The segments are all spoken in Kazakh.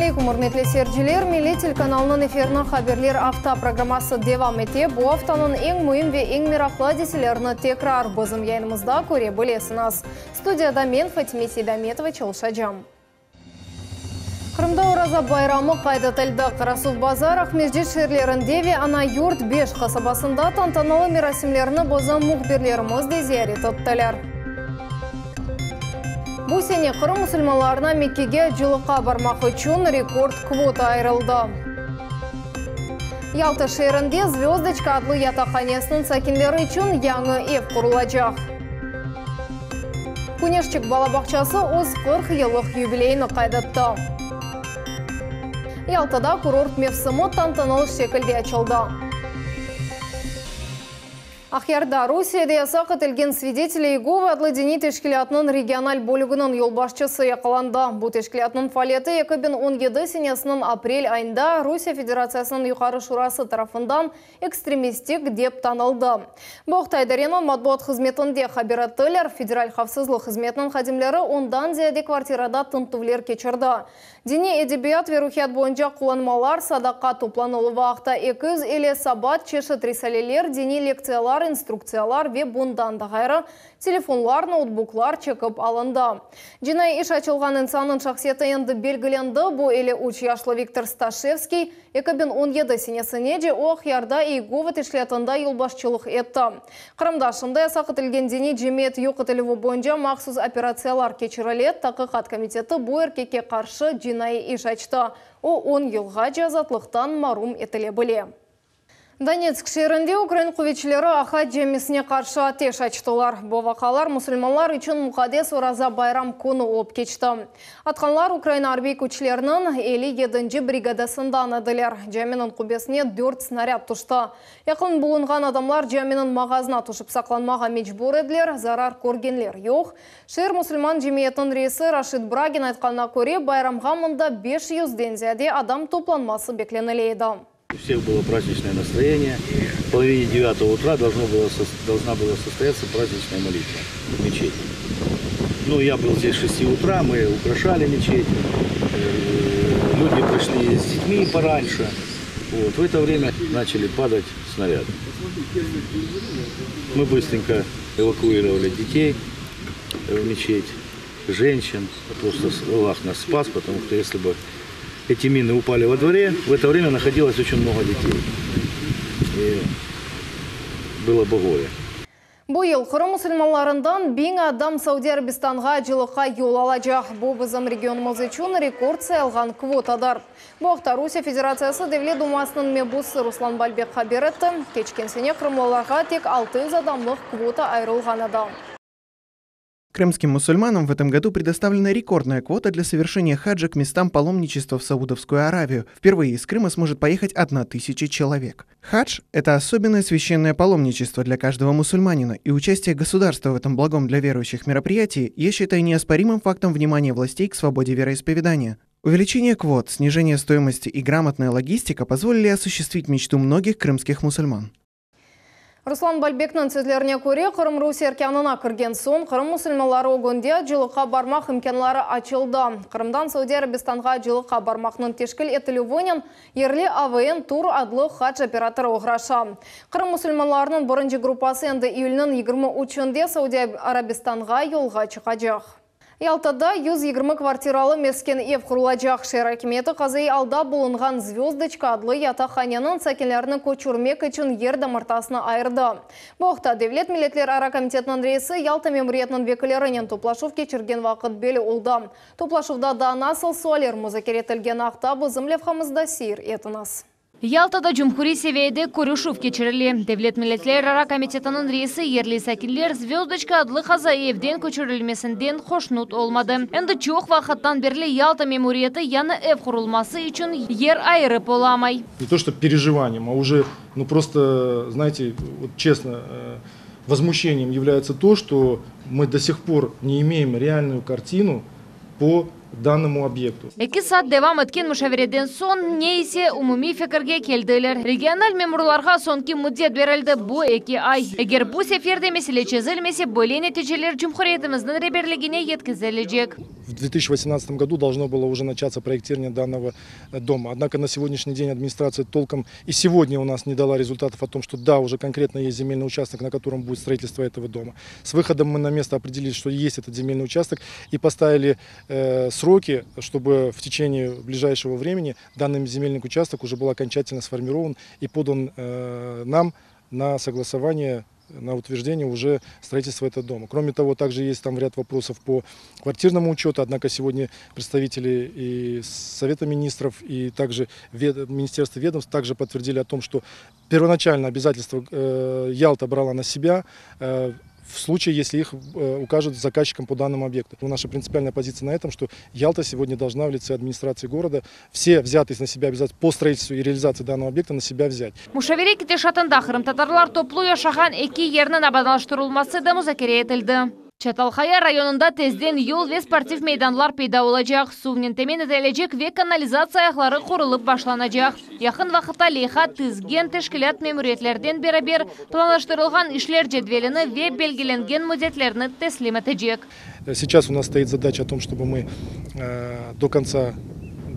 алейкум, урметлі серджілер. Милли телеканалының эфирінің хаберлер автопрограммасы девам ете. Бұл автаның ең мұйым ве ең мерақлы деселеріні текрар бізім яйнымызда көре білесіңіз. Студияда мен Фатиме Сейдаметова чылшаджам. Қырымда ораза байрамы қайдатылды. Қарасув базар Ахмеждет шерлеріндеве ана юрт 5 қасабасында тантаналы мерасимлеріні бозым мұхберлеріміз де зиярет өттілер. Бұл сене Қырым мұсылмаларына Меккеге жылыққа бармақ үшін рекорд квота айрылды. Ялта шерінде Звездочка адлы ятақханесінің сәкінлері үшін яңы ев құрылacak. Күнешчік балабақчасы өз 40 елық юбилейні қайдатты. Ялтада курорт мевсімі тантаналы шекілде açılды. Ахярда Русияда ясақ етілген свидетелі Иеговы адлы діни тешкілятының региональ бөлігінің елбашчысы яқыланды. Бұл тешкілятының фалеті 2017 сенесінің апрель айында Русия Федерациясының юқары шурасы тарафындан экстремистик деп танылды. Боқтайдаренің матбуат қызметінде хабираттылар федераль қавсызлық қызметінің қадимлері ондан зияде квартирада тынтувлер кечірді. Діни эдебият верухият бойынша құланмалар садаққа топланылы вақта 200 еле сабат чеші трисалелер діни лекциялар инструкциялар ве бұндан да ғайры телефонлар, ноутбуклар чекіп алынды. Жинай иш açылған инсанын шақсеті енді белгіленді. Бұл еле үш яшлы Виктор Сташевский 2017 сенесіне де Ахярда Иеговы тешлетында елбашчылық етті. Қырымда шындай сақытылген діни жемет юқытылығы бойынша мақсус операциялар кечірілет. Тақиқат комитеті бұл еркекке қаршы жинай иш açты. О 10 елға жазатлықтан марум етіле біле. Донецк шерінде Украин құветшілері Ахад жемесіне қаршы атеш açтылар. Бұл вақалар мұсылманлар үшін мұқадес ораза байрам күні олып кечті. Атқанлар Украина арбей күчілерінің 57-ші бригадасында анадылар. Жеменің құбесіне 4 снаряд тұшты. Яқын бұлынған адамлар жеменің мағазына тұшып сақланмаға мечбур еділер, зарар көргенлер жоқ. Шер мұсылман жемиетінің рейсі Рашид Брагин айтқанына көре байрамға мұнда 500-ден зияде адам топланмасы бекленілейді. У всех было праздничное настроение. В половине 9 утра должна была состояться праздничная молитва в мечети. Ну, я был здесь с 6 утра, мы украшали мечеть. Люди пришли с детьми пораньше. Вот. В это время начали падать снаряды. Мы быстренько эвакуировали детей в мечеть, женщин. Просто Аллах нас спас, потому что если бы эти мины упали во дворе, в это время находилось очень много детей. И было бы горе. Бұл ел Қырым мұсылманларындан 1000 адам Сауди Арабистанға жылыққа ел алacak. Бұл біздің регионымыз үшін рекорд sayılған квотадар. Бұқта Русия Федерациясы Девлет Думасының мебусы Руслан Бальбек хабер етті. Кечкенсене қырымлыларға тек 600 адамлық квота айрылған адам. Крымским мусульманам в этом году предоставлена рекордная квота для совершения хаджа к местам паломничества в Саудовскую Аравию. Впервые из Крыма сможет поехать 1000 человек. Хадж – это особенное священное паломничество для каждого мусульманина, и участие государства в этом благом для верующих мероприятии я считаю неоспоримым фактом внимания властей к свободе вероисповедания. Увеличение квот, снижение стоимости и грамотная логистика позволили осуществить мечту многих крымских мусульман. Руслан Бальбектің сөзлеріне көре, Қырым Русия еркянына кірген соң, Қырым мұсылмалары өгінде жылыққа бармақ имканлары açılды. Қырымдан Сауди Арабистанға жылыққа бармақның тешкіл етілуінен ерлі АВН тур адлы хадж операторы оғраша. Қырым мұсылмаларының бірінші группасы енді июльнің 23-інде Сауди Арабистанға yolға чықачақ. Ялтада 120 квартиралы мескен ев құрылacak. Шер акиметі қазай алда бұлынған Звездочка адлы ятақханенің сәкенлерінің көчірмек үшін ер дамыртасына айырды. Боқта Девлет Милетлер ара комитетінің рейсі Ялта мемориетінің векілерінен топлашув кечірген вақыт белі олды. Топлашувда да насыл суалер музыкеретілген ақта бұзым левхамызда сейір етінас. Ялтада Джумхури севейде көрішув кечірілі. Девлет Милетлер ара комитетінің рейсі ерлі сәкілер Звездочка адлы Хазаевден көчірілмесінден хошнут олмады. Әнді чоқ вақыттан берлі Ялта мемориеті яны эв құрылмасы үшін ер айырып оламай. Не то что переживанием, а уже, просто, знаете, вот честно, возмущением является то, что мы до сих пор не имеем реальную картину по данному объекту. 2 saat devam etken müşavireden son neyse umumi fikirge keldiler. Regional memurlarga sonki müddet verildi bu 2 ay. Eğer bu seferde mesele çözülmese böyle neticeler Cumhuriyetimizin rehberligine yetkizilecek. В 2018 году должно было уже начаться проектирование данного дома. Однако на сегодняшний день администрация толком и сегодня у нас не дала результатов о том, что да, уже конкретно есть земельный участок, на котором будет строительство этого дома. С выходом мы на место определили, что есть этот земельный участок и поставили сроки, чтобы в течение ближайшего времени данный земельный участок уже был окончательно сформирован и подан нам на согласование, на утверждение уже строительства этого дома. Кроме того, также есть там ряд вопросов по квартирному учету, однако сегодня представители и Совета министров, и также Министерства ведомств также подтвердили о том, что первоначально обязательства Ялта брала на себя в случае, если их укажут заказчиком по данному объекту. Наша принципиальная позиция на этом, что Ялта сегодня должна в лице администрации города все взятые на себя обязательства по строительству и реализации данного объекта на себя взять. Müşavire kitişatında Kırım Tatarlar toplu yaşayan 2 yerinin abadalıştırılması da müzakere edildi. Çatalkaya rayonunda tezden yol ve sportif meydanlar peyda olacak. Suvnen temin edilecek ve kanalizasyon ayakları kurulup başlanacak. Yakın vakitte leyha tizgen teşkilat memuriyetlerden beraber planlaştırılgan işler cedvelini ve belgelengen müddetlerini teslim edecek. Сейчас у нас стоит задача о том, чтобы мы до конца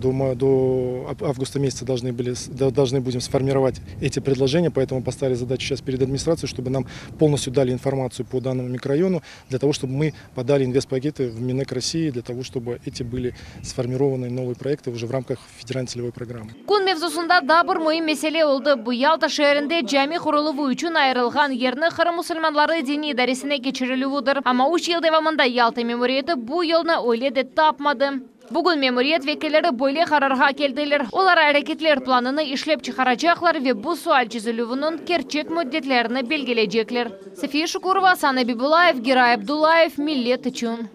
до августа месяца должны будем сформировать эти предложения, поэтому поставили задачу сейчас перед администрацией, чтобы нам полностью дали информацию по данному микрорайону, для того, чтобы мы подали инвестпакеты в Минэк России, для того, чтобы эти были сформированы новые проекты уже в рамках федеральной целевой программы. Kun mevzusunda da bir mühim mesele oldu. Bu Yalta şehrinde cami kuruluvu için ayrılgan yerini Kırım Müslümanları dini idaresine geçirilüvüdür. Ama 3 yıl devamında Yalta memuriyeti bu yolunu öyle de tapmadı. Bugün memuriyet vekilleri böyle kararga keldiler. Olar hareketler planını işlep çıkaracaklar ve bu sual çözülüvünün gerçek müddetlerini belgeleyecekler. Safiye Şukurova, Sana Bibulaev, Giray Abdullaev, Millet için.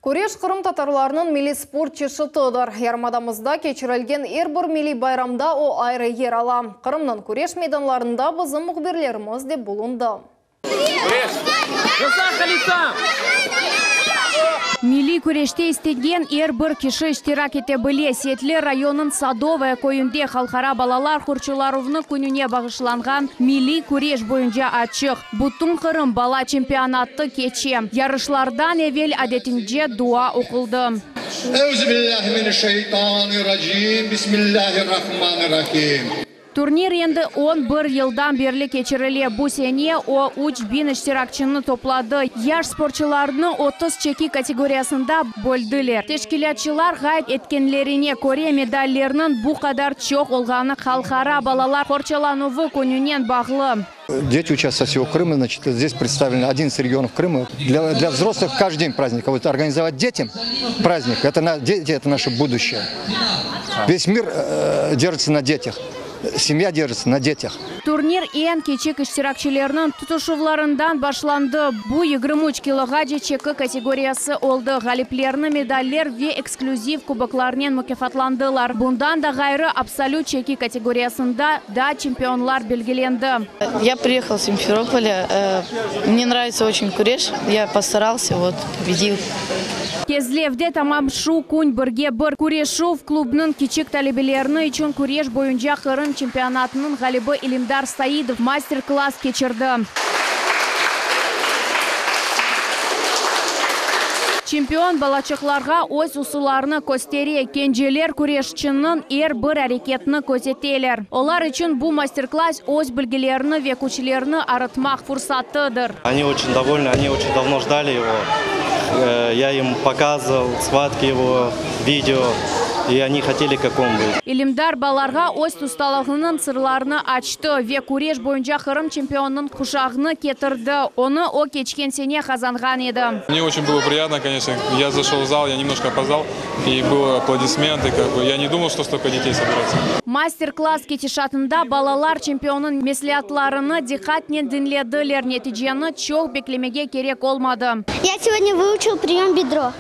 Kureš Kırım Tatarlarının milli sport çeşitidir. Yarmadamızda keçirilgen bir milli bayramda o ayrı yer alam. Kırım'nın Kureš meydanlarında bizim muhbirlerimiz de bulundu. Milli күреште istegen bir kişi iştirak ete bile Setli rayonun Sadovaya koyunde halkara balalar hurçularıvını gününe bağışlangan milli kureş boyunca açık. Butun Kırım bala çempionatı keçi. Yarışlardan evvel adetince dua okuldu. Euzubillahimineşşeytanirracim. Bismillahirrahmanirrahim. Turnir endi 11 yıldan beri geçirili. Bu sene o 3000 iştirakçını topladı. Yaş sporçularını 30 çeki kategoriyasında böldüler. Teşkilatçılar gayet etkenlerine göre medallerinin bu kadar çok olganı halkara balalar horçalanuvu gününden bağlı. Дети участвуют всего Крыма, значит, здесь представлены 11 регионов Крыма. Для взрослых каждый день праздник. А вот организовать детям праздник, дети это наше будущее. Весь мир держится на детях. Семья держится на детях. Turnir en küçük iştirakçılarının tutuşuvlarından başlandı. Bu 23 kilogaca çeki kategoriyası oldu. Galiplerini medaller ve ekskluzif kubaklarından mükafatlandılar. Bundan da gayrı absolut çeki kategoriyasında da çempionlar belgelendi. Я приехал с Симферополя. Мне нравится очень куреш. Я постарался, вот, победил. Kezlevde tamam şu gün birge bir Kureşov klubunun küçük talebelerini için Kureş boyunca Kırım çempionatının galibi İlimdar Saidov master-class geçirdi. Çempion balaçıklarga öz usullarını gösteriyor. Kenceler kureşçinin bir hareketini gözeteler. Onlar için bu master-class öz bilgilerini ve güçlerini arıtmak fırsatıdır. Они очень довольны, они очень давно ждали его. Я им показывал схватки его, видео, и они хотели, как он был. İlimdar balarga öz ustalığının sırlarını açtı ve Kureş boyunca Kırım çempionunun kuşağını getirdi. Onu o geçken sene kazangan edi. Мне очень было приятно, конечно. Я зашел в зал, я немножко опоздал, и были аплодисменты. Я не думал, что столько детей соберется. Master-class geçişatında balalar çempionun meslihatlarını dikkatle dinlediler. Neticeni çok beklemeye gerek olmadı. Я сегодня выучил прием бедро.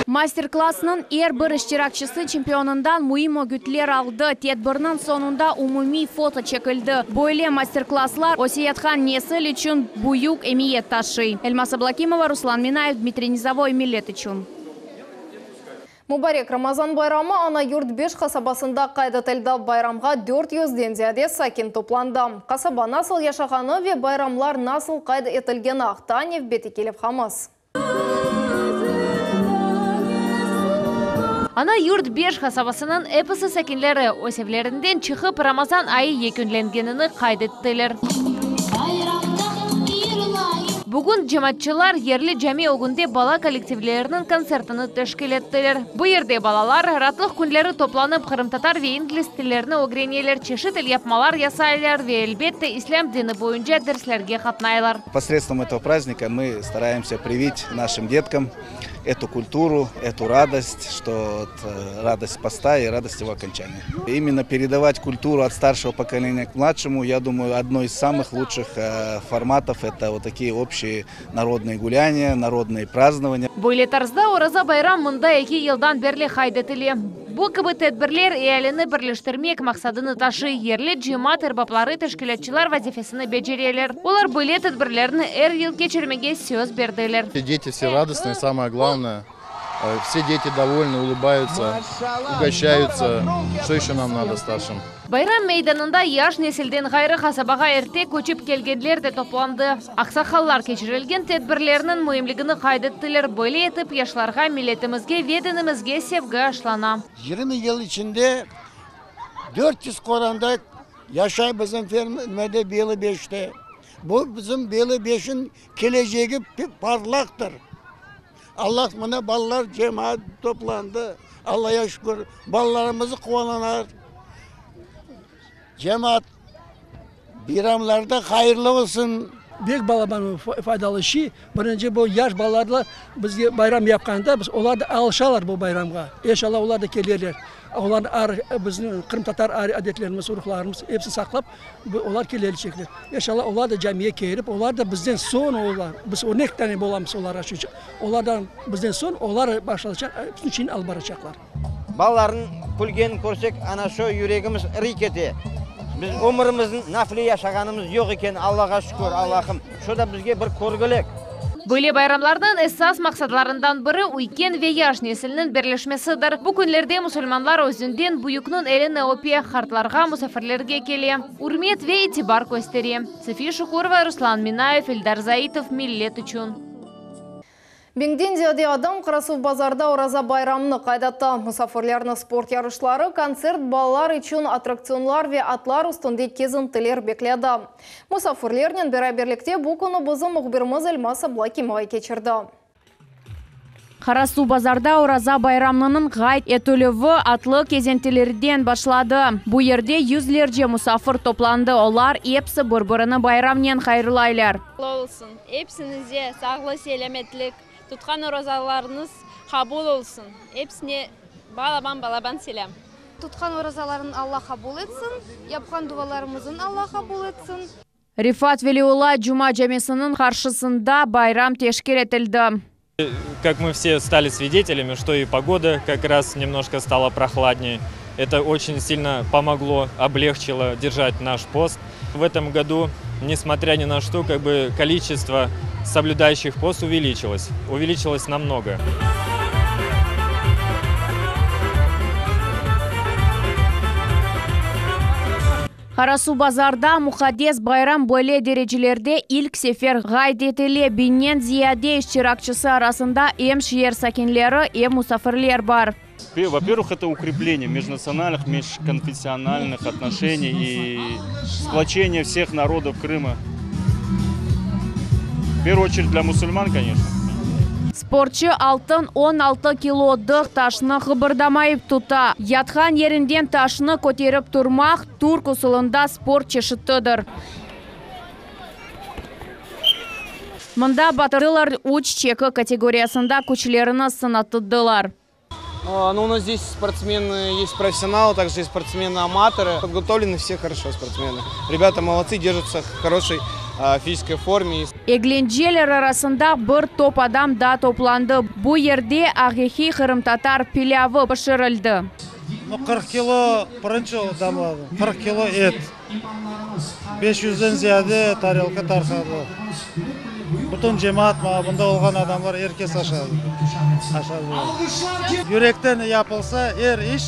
Мастер-классның бір iştirakçısı чемпионындан muhim ögütler aldı. Tedbirinin sonunda umumi foto çekildi. Böyle mastер-класслар Осиятхан nesil için büyük emiyet taşı. Elmas Ablakimova, Ruslan Minayev, Dmitriy Nizavoy, millet için. Mubarek Ramazan bayramı ana yurt 5 kasabasında kaydetildi. Bayramga 400'den ziyade sakin toplandı. Kasaba nasıl yaşaganı ve bayramlar nasıl kaydetilgeni Aktanev Betikelev Hamas. Ana yurt 5 kasabasının episi sakinleri osevlerinden çıkıp Ramazan ayı yekünlengenini kaydettiler. Bugün cemaatçılar yerli cami ogunde bala kolektivlerinin konsertini teşkil ettiler. Bu yerde balalar rahatlık günleri toplanıp Kırım Tatar ve İngiliz tillerini öğreniyorlar, çeşit el yapmalar yasaylar ve elbette İslam dini boyunca derslerge katnaylar. Посредством этого праздника мы стараемся привить нашим деткам эту культуру, эту радость, что радость поста и радость его окончания. Именно передавать культуру от старшего поколения к младшему, я думаю, одно из самых лучших форматов – это вот такие общие народные гуляния, народные празднования. Böyle tarzda Oraza bayram mında 2 yıldan beri kaydetili. Bu gibi tedbirler elini birleştirmek maksadını taşı yerli cemaat erbapları teşkilatçılar vazifesini beceriyorlar. Onlar böyle tedbirlerini her yıl geçirmeye söz verdiler. Дети все радостные, самое главное. Все дети довольны, улыбаются, угощаются. Что еще нам надо старшим? Bayram meydanında yaş nesilden gayrı kasabaga erte köçüp gelgenler de toplandı. Aksakallar geçirilgen tedbirlerinin mühimligini kaydettiler. Böyle etip yaşlarga, milletimizge ve dinimizge sevgi aşlana. 20 yıl içinde 400 koranda yaşay bizim firmada Beli 5'te. Bu bizim Beli 5'in geleceği parlaktır. Allah bana ballar cemaat toplandı. Allah'a şükür ballarımızı kullanar. Cemaat bayramlarda hayırlı olsun. Büyük balabanın faydalı şey, birinci bu yaş balalarla biz bayram yapkanda biz onlar da alışarlar bu bayramga. İnşallah onlar da gelirler. Onlar bizim Kırım Tatar adetlerimiz, ruhlarımız hepsini saklap onlar gelecekler. İnşallah onlar da camiye gelip onlar da bizden son onlar. Biz örnekten bolamız onlara şu. Onlardan bizden son onlar başlayacak, bütün için albaracaklar. Balların pulgen korsek ana şu yüreğimiz riketi. Biz ömrümüzün nafli yaşaganımız yok iken Allah'a şükür Allah'ım. Şu da bizge bir korguluk. Böyle bayramlardan esas maksadlarından biri uyken ve yaş neslinin birleşmesidir. Bu günlerde Müslümanlar özünden büyüknün elini öpüye hartlarga, musafirlerge geliyor. Hürmet ve itibar gösteriyor. Safiye Şukurova, Ruslan Minayev, Eldar Zaitov, millet için. Bengden ziyade adam Karasuv bazarda Oraza bayramını kaydattı. Musafirlerini sport yarışları, konser, balalar için atraksiyonlar ve atlar üstünde kezintiler bekledi. Musafirlerinin beraberlikte bu konu bizim muhbirimiz Elmas Ablakimova geçirdi. Karasuv bazarda Oraza bayramının gayet etülüvü atlı kezintilerden başladı. Bu yerde yüzlerce musafir toplandı. Onlar hepsi birbirini bayramnen hayırlaylar. Olsun. Hepsinize sağlık, selametlik. Tutkan orazalarınız kabul olsun. Hepsine balaban selam. Tutkan orazaların Allah kabul etsin. Yapkan dualarımızın Allah kabul etsin. Rifat Veliullah Cuma Camisi'nin karşısında bayram teşkil edildi. Как мы все стали свидетелями, что и погода как раз немножко стала прохладнее. Это очень сильно помогло, облегчило держать наш пост. В этом году, несмотря ни на что, количество соблюдающих пост увеличилось намного. Karasuv bazarda muhaddes bayram böyle derecelerde ilk sefer kaydetili binden ziyade iştirakçısı arasında hem şehir sakinleri hem musafirler var. Во-первых, это укрепление межнациональных, межконфессиональных отношений и сплочение всех народов Крыма. В первую очередь для мусульман, конечно. Sportçu altın 16 kiloluk taşını kıpırdamayıp tuta. Yatkan yerinden taşını koterip durmak Türk usulunda spor çeşittidir. Mında batırılar uç çeki kategorisında güçlerini sınattılar. Ну, у нас здесь спортсмены есть профессионалы, также есть спортсмены-аматоры. Подготовлены все хорошо спортсмены. Ребята молодцы, держатся в хорошей физической форме. Eglenceler arasında bir top adam da toplandı. Bu yerde Ağehi Kırımtatar pilavı pişirildi. 40 kilo pirinç damladı, 40 kilo et. 500'den ziyade tarelka tarqaldı. Bütün cemaat bunda olgan adamlar herkes aşadı. Yürekten yapılsa her iş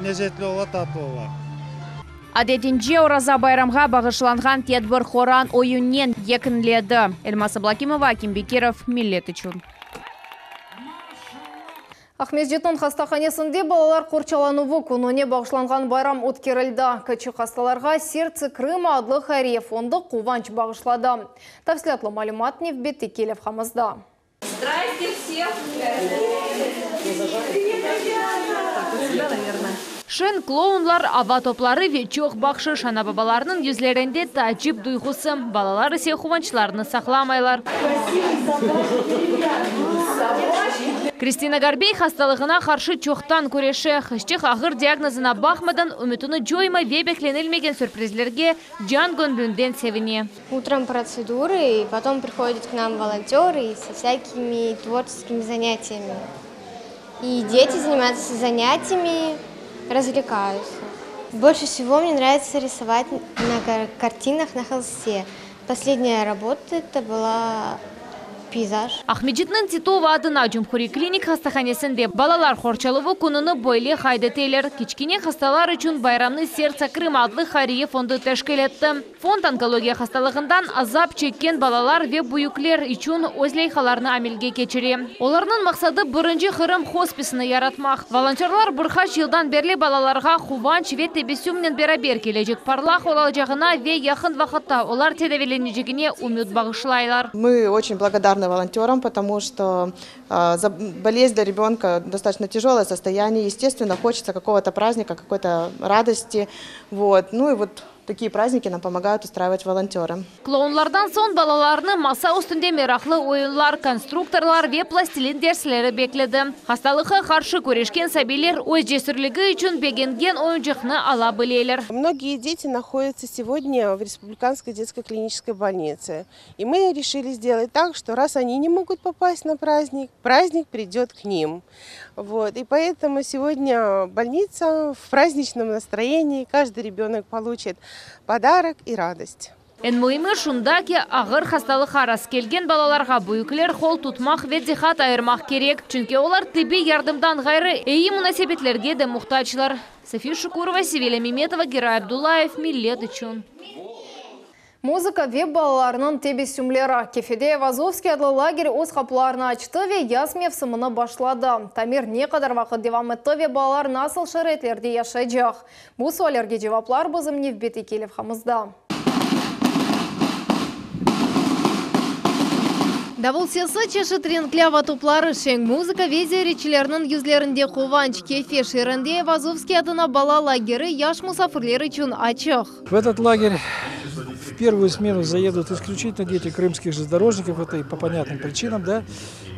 lezzetli ola, tatlı ola. Adetince Oraza bayramga bağışlanған tedbir Хоран oyunен yakınledi. Elmas Ablakimova, Akim Bekirov, Millet üçün. Ахмеджетон хастаханесінде балалар қорчалануы күніне бағышланған байрам өткерілді. Кіші хасталарға сердце Крыма адлы Хария фонды қуанч бағышлады. Тәфсілетлі малюмат Невбетті келіп хамызда. Здрасте всех! Шын клоунлар, ава топлары ve çok бақшы шана бабаларының yüzlerinde тәжіп дұйғысы. Балалар ісе қуанчларыны сақламайлар. Кристина Горбей хасталығына қаршы чоқтан көреші. Хышчық ағыр диагнозына бақмадан үмітіні жойма вебекленілмеген сюрпризлерге жан гөнбүнден севине. Утром процедуры, и потом приходят к нам волонтеры со всякими творческими занятиями. И дети занимаются занятиями, развлекаются. Больше всего мне нравится рисовать на картинах на холсте. Последняя работа это была пейзаж. Ахмеджетнің Титова адына Жұмхури клиник хастаханесінде балалар қорчалығы күніні бойлы қайды тейлер. Кичкене хасталар үшін байрамны сердце Крым адлы Хария фонды тәшкіл етті. Фонд онкология хасталығындан азап чеккен балалар ве бұйыклер үшін өзлейхаларны амелге кечіре. Оларның мақсады бірінші Қырым хосписыны яратмақ. Волонтерлар бірқаш жылдан берлі балаларға қуанч ве тебесюмнен берабер кележек парлақ олалжағына ве яқын вақытта олар тедевеленежегіне умют бағышлайлар. Мы очень благодарны волонтерам, потому что болезнь для ребенка достаточно тяжелое состояние. Естественно, хочется какого-то праздника, какой-то радости. Ну и вот такие праздники нам помогают устраивать волонтеры. Клоунлардан сон балаларны маса үстінде мерақлы ойынлар, конструкторлар ве пластилин дерслері бекледі. Хасталыққа қаршы көрешкен сәбилер өз жесірлігі үшін бегенген ойынжықны ала білелер. Многие дети находятся сегодня в Республиканской детской клинической больнице. И мы решили сделать так, что раз они не могут попасть на праздник, праздник придет к ним. И поэтому сегодня больница в праздничном настроении. Каждый ребенок получит подарок и радость. Энмуймы шундаки ағыр хасталық арас келген балаларға бұйықлер қол тұтмақ ве дихат айырмақ керек. Чүнке олар тибе ярдымдан ғайры әйі мұнасебетлерге де мұқтачылар. София Шукурова, Севеля Миметова, Герай Абдулаев, Милет үшін. Музыка веб балаларының тебесюмлері. Кефеде Вазовский адлы лагерь өз қапыларына açты ве ясмев сымыны башлады. Тамир не қадар вақыт девам етті ве балалар насыл шаретлерде яшайжақ. Бұл суалерге жеваплар бізім Невбеті келіп хамызда. Давыл сесі чеші тренклява туплары шең музыка везе речілерінің юзлерінде қованч кефе шерінде Вазовский адына бала лагері яш мұсафырлер үшін ачық. В этот лагерь в первую смену заедут исключительно дети крымских железнодорожников, это и по понятным причинам, да.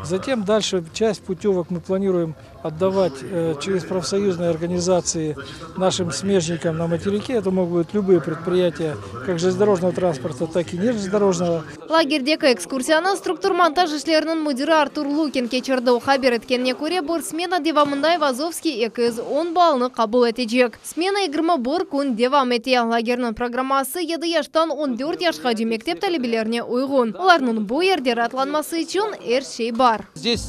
Затем дальше часть путевок мы планируем отдавать через профсоюзные организации нашим смежникам на материке. Это могут быть любые предприятия, как железнодорожного транспорта, так и нежелезнодорожного. Лагердегі экскурсияны структур-монтаж ішлерінің мүдірі Артур Лукин кечірді хабар еткеніне көре бір смена девамындай Вазовский 210 балыны қабыл етежек. Смена 21 күн девам ете. Лагерінің программасы 7 яштан 14 яшқа мектеп талебелеріне ұйғын. Оларның бұл ерде ратланмасы үшін шей бар. Здесь,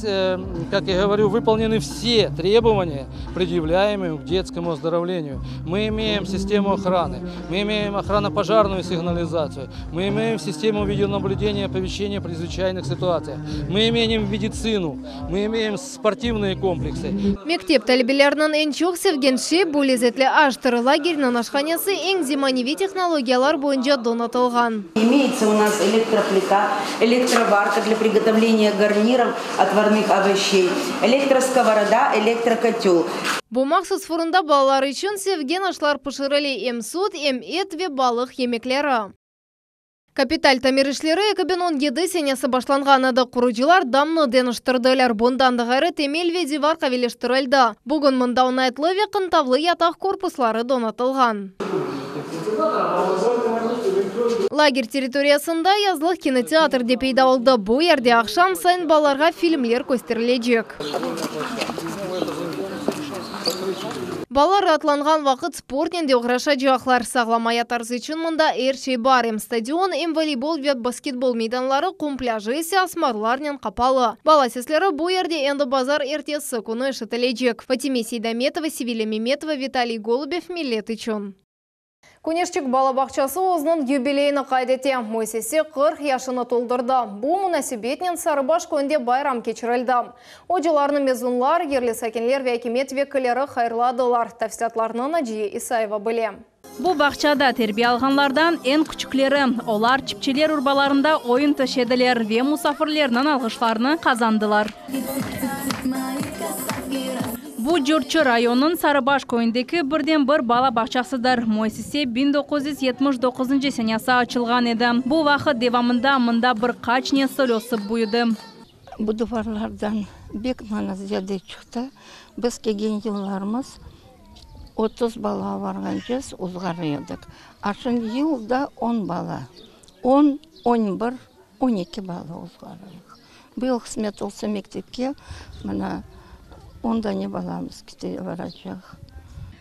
как я говорю, выполнены все требования, предъявляемые к детскому оздоровлению. Мы имеем систему охраны, мы имеем охранно-пожарную сигнализацию, мы имеем систему видеонаблюдения и оповещения при чрезвычайных ситуациях, мы имеем медицину, мы имеем спортивные комплексы. Мектеп талебелерінің ең çok sevgenші бұл лезетлі аштыры лагерінің ашханасы ең заманауи технологиялар бойынша донатылған. Имеется у нас электроплита, электроварка для приготовления гарниров отварных овощей, электросковорода, электрокотел. Бұл мақсат форында балалар үшін sevgen ашлар пішірілі ем суд, ем ет ве балық емеклері. Капиталь тамиришлері екібен 17 сенесі башланғанады құружилар дамны деніштірділер. Бұнданды ғайры темелве дивар қавелештірілді. Бүгін мұнда ұнайтлы қынтавлы ятақ корпуслары донатылған. Лагерь территориясында язлық кинотеатр деп пейда olды. Бұл ерде ақшам сайын баларға фильмлер көстерілежек. Балар атланған вақыт спортненде ұғраша жағлар сағламая тарзы үшін мұнда әршей бар. Стадион, волейбол вет баскетбол мейданлары, құм пляжы есе асмарларнен қапалы. Бала сеслері бұл ерде енді базар ертесі күні шытылежек. Фатиме Сейдаметова, Севиля Меметова, Виталий Голубев, Милет үшін. Көнешчік балабақчасы өзінің юбилейні қайдете. Мойсесе 40 яшыны толдырды. Бұл мұнасибетнен Сарыбаш көнде байрам кечірілді. Оджыларны мезунлар, ерлі сәкенлер ве әкемет векілері қайырладылар. Тәфсиятларны Наджия Исаева біле. Бұл бақчада тербие алғанлардан ең күчіклері. Олар чіпчелер ұрбаларында ойын төшеділер ве мұсафырлерінің алғышларыны қазандылар. Бұл Жұртчы районын Сарыбаш көйіндегі бірден бір бала бақшасыдыр. Мойсесе 1979 сенесі açılған еді. Бұл вақыт девамында мұнда бір қач несіл өсіп бұйды. Бұл дұварлардан бек мана зияде шықты. Біз келген жылларымыз 30 бала барған жез ұзғар едік. Ашын жылда 10 бала. 10, 11, 12 бала ұзғар едік. Бұл қысмет олсы мектепке мұна онда не баламыз кете барачақ.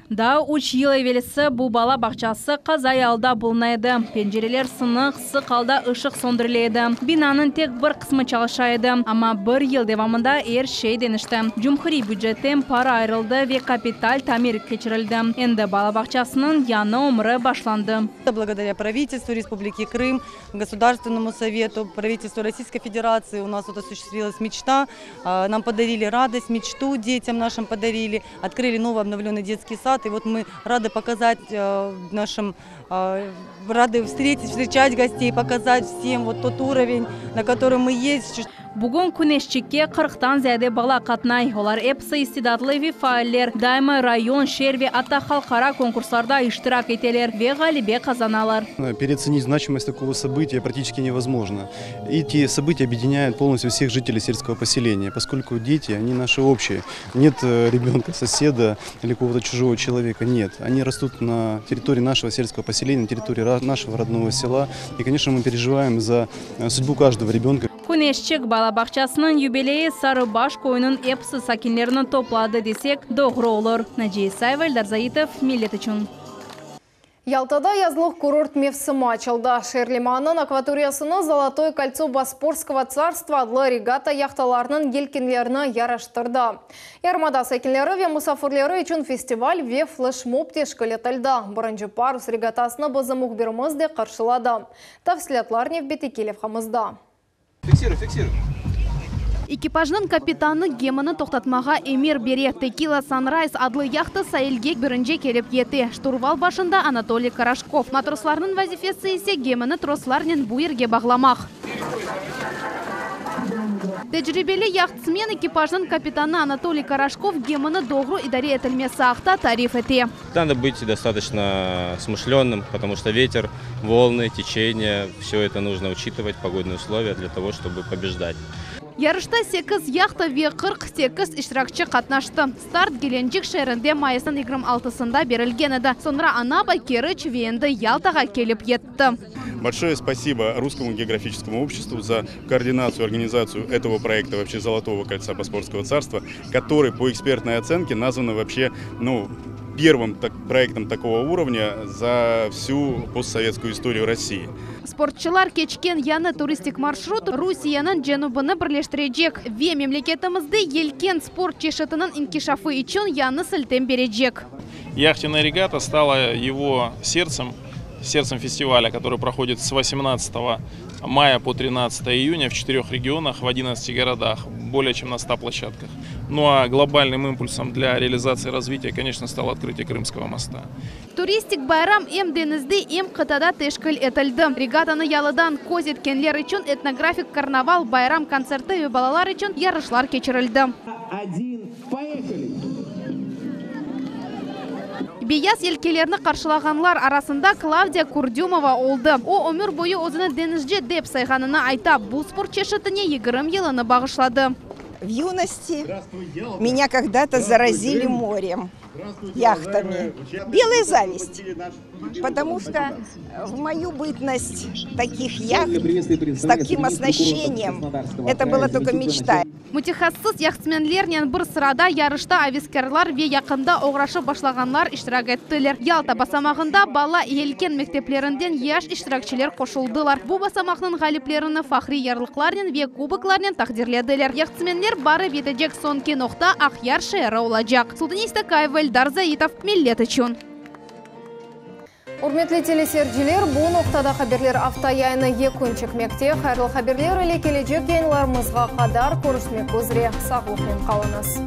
Да, 3 ел евелесі бұл бала бақчасы қазай алда болнайды. Пенжерелер сынық, сықалда ұшық сондырыледі. Бинанын тек бір қысмы чалышайды. Ама бір ел девамында шей денішті. Жұмхыри бюджеттен пара айрылды ве капиталь тамир кечірілді. Енді бала бақчасының яны умры башланды. Благодаря правительству Республики Крым, Государственному совету, правительству Российской Федерации у нас вот осуществилась мечта. Нам подарили радость, мечту детям нашим подарили. Открыли новый обновленный детский сад. И вот мы рады показать нашим, рады встречать гостей, показать всем вот тот уровень, на котором мы есть. Бүгін күнешчікке 40-тан зәді бала қатнай. Олар әпсі истидатлы ве фааллер. Дайма район, шерве, ата халқара конкурсарда иштирак етелер ве галибе казаналар. Переоценить значимость такого события практически невозможно. Эти события объединяют полностью всех жителей сельского поселения, поскольку дети, они наши общие. Нет ребенка, соседа или какого-то чужого человека, нет. Они растут на территории нашего сельского поселения, на территории нашего родного села. И, конечно, мы переживаем за судьбу каждого ребенка. Күнешчік бала бақчасының юбилейі Сарыбаш койының эпсі сакинлерінің топлады десек, доғры олыр. Наджия Исаева, Эльдар Заитов, Милет үшін. Ялтада язлық курорт мевсімі açılды. Шерлиманның акваториясыны Золотое кольцо Боспорского царства адлы регата яхталарының елкенлеріні яраштырды. Ярмада сәкенлері ве мұсафырлері үшін фестиваль ве флешмоб тешкілетілді. Бұрынжы парус регатасыны бізі мұхбірімізде қаршылады. Тавсілетлар невбетекелев қамызда. Фиксируй. Экипажның капитаны геманы тоқтатмаға эмир бере. Текила Санрайз адлы яхты сайылге бірінже келіп еті. Штурвал башында Анатолий Карашков. Матросларының вазифесі есе геманы тросларнен бұйырге бағламақ. Тәжірибелі яхтсмен экипажның капитаны Анатолий Карашков геманы доғру идаре етілмесі ақта тариф еті. Надо быть достаточно смышленным, потому что ветер, волны, течение, все это нужно учитывать, погодные условия для того, чтобы побеждать. Ярышта 8 яхта ве 48 iştirakçı қатнашты. Старт Геленджик шәрінде майысын 26-сында берілген еді. Sonra Анаба Керіч венді Ялтаға келіп етті. Большое спасибо Русскому географическому обществу за координацию, организацию этого проекта вообще Золотого кольца Боспорского царства, который по экспертной оценке назван вообще, первым проектом такого уровня за всю постсоветскую историю России. Спортчылар кечкен яны туристик маршрут Русияның женубыны бірлештірежек. Ве мемлекетімізді елкен спорт чешетінің инкишафы için яны сілтен бережек. Яхтенная регата стала его сердцем фестиваля, который проходит с 18 мая по 13 июня в 4 регионах в 11 городах, более чем на 100 площадках. Ну а глобальным импульсом для реализации развития, конечно, стало открытие Крымского моста. Туристик байрам эм денізді эм қытада тешкіл етілді. Регатаны ялыдан көз еткенлер үшін этнографик карнавал, байрам концерты ве балалар үшін ярышлар кечірілді. Бияс елкелерні қаршылағанлар арасында Клавдия Курдюмова олды. О өмір бойы өзіні денізже деп сайғанына айта, бұл спорт чешітіне 20 еліні бағышлады. В юности меня когда-то заразили морем, яхтами. Белая зависть, потому что в мою бытность таких яхт с таким оснащением это была только мечта. Мутихассыз яхтсменлернен бір сырада ярышта авискерлар ве якында оғрашы башлаганлар иштирак еттілер. Ялта басамағында бала елкен мектеплерінден яш иштиракчилер қошылдылар. Бұл басамақның ғалиплеріні фахри ярлықларнен ве кубокларнен тақдирледілер. Яхтсменлер бары бетежек сонки ноқта Ақяр шайыры олажақ. Султаниста Кайва Эльдар Заитов, Миллет үшін. Урметлі телесерджилер, бұл ноқтада хаберлер автаяйны екөнчік мекте. Хайрлы хаберлер әлі кележек еңларымызға қадар көрісмек өзіре сағылықпен қалыңыз.